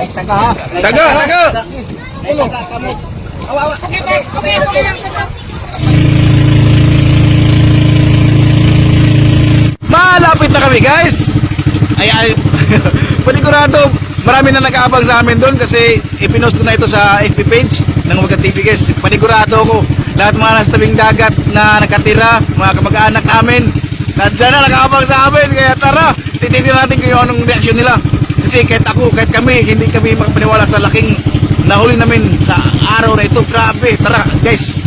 Taga ha? Taga! Ulo. Okay lang. Malapit na kami guys. Ay panigurado, marami na nag-aabang sa amin doon kasi ipinost ko na ito sa FB page ng Wagat TV guys. Panigurado ako, lahat mga nasa tabing dagat na nakatira, mga kamag-anak namin, nandiyan na nag-aabang sa amin. Kaya tara, tititin natin kung anong reaksyon nila. Kasi kahit ako, kahit kami, hindi kami makapaniwala sa laking nahuli namin sa araw na ito. Grabe, tara guys.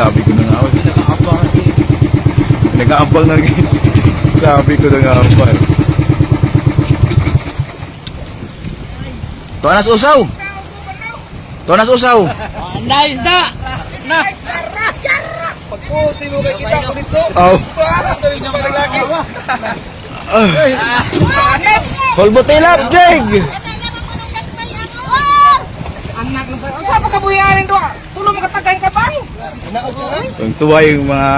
Sabi ko na nga, nag-aabang na guys. Sabi ko na nga, Tuanas usaw! Tuanas usaw! Nice na! Pagpusin mo kay kita ko dito. Oh. Holbotilap, Jeg! Anak ng bayan. Ang saan pagkabuyarin doon? Tulong makatagay ka ba? Ang tuwa yung mga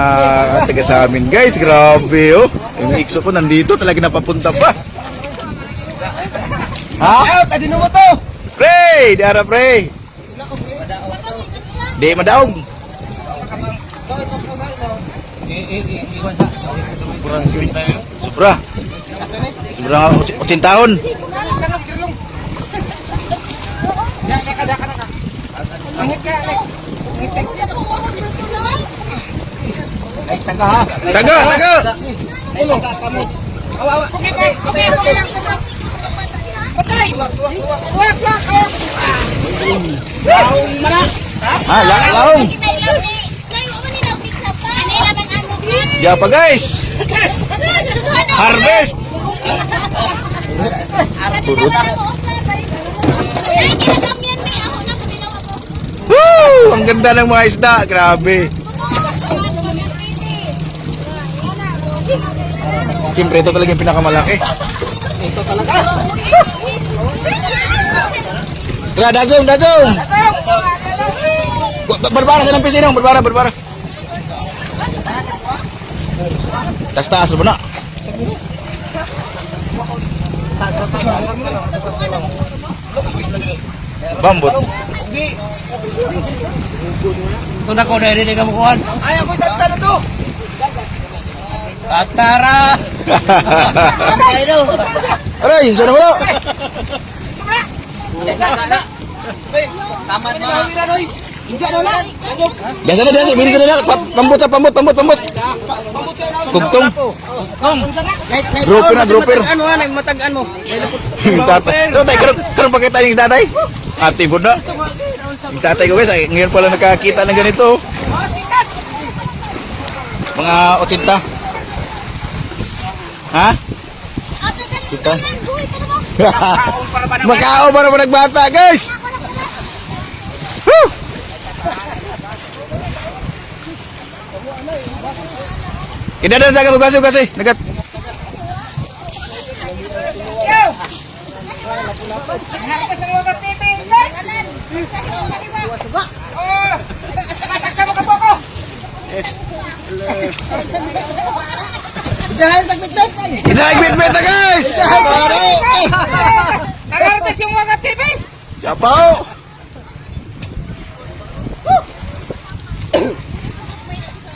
taga sa amin guys, grabe oh. Yung ikso ko nandito, talaga napapunta pa. Ha? Tagin mo to! Pre! Dara pre! Di madaog. Sobra. Sobra 80 taon. Taga ha? Taga! Ulo. Okay lang. Patay! Wag! Laong mana! Ha? Laong! Ya pa guys! Harvest! Woo! Ang ganda ng mga isda, grabe. Siyempre ito talaga yung pinakamalaki. Ito talaga! Tara, dajong! Barbara sa ng pisinong, barbara. Taas na na. Bambot. Ito na ko, narinig ang mukuhan. Ay, ako'y tata na to! Tatara! Aray, saan mo na? Tama na. Biasa na, bilis na na. Pambot. Tugtong. Grouper. Ano ha, nagmatagaan mo. Tatay. Karoon pa kita yung tatay? Ate po na. Yung tatay ko guys, ngayon pala nakakita ng ganito. Mga 80. Ha? Sita. Makao para nagbata guys. Woo! Idadan sa ugasi. Nagat. Inagbit-bit na guys! Nagaratas yung mga TV! Siapaw!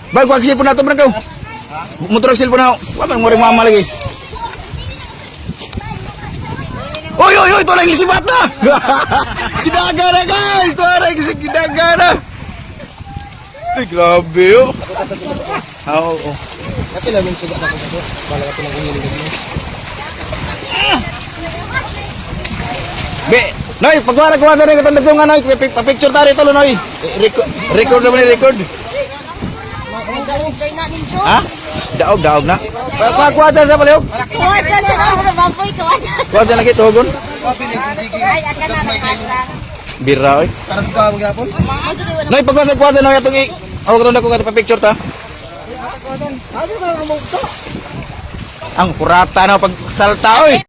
Bag, wag silpon na ito, Brankaw. Motor ang silpon na. Wag mo rin mama lagi. Oy! Ito lang lisibat na! Gidaga na guys! Ito lang gidaga na! Ito, grabe oh! Oo. Kasi namin sugat ako dito. Wala ka pinang umilig mo. Be, Noy, pagwala ko na rin katong Noy, pa-picture tayo ito, Noy. Record naman ni record. Kay na ninyo. Ha? Daog na. Kuha dyan sa paliog. Kuha dyan sa mga baboy, kuha dyan. Kuha dyan lagi, tugon. Ay, aka na nakasang. Bira, oy. Tarang ka magyapon. Nay, pagkuha na itong ako katong ko pa picture ta. Ano ka mo to? Ang kurata na pagsalta, oy.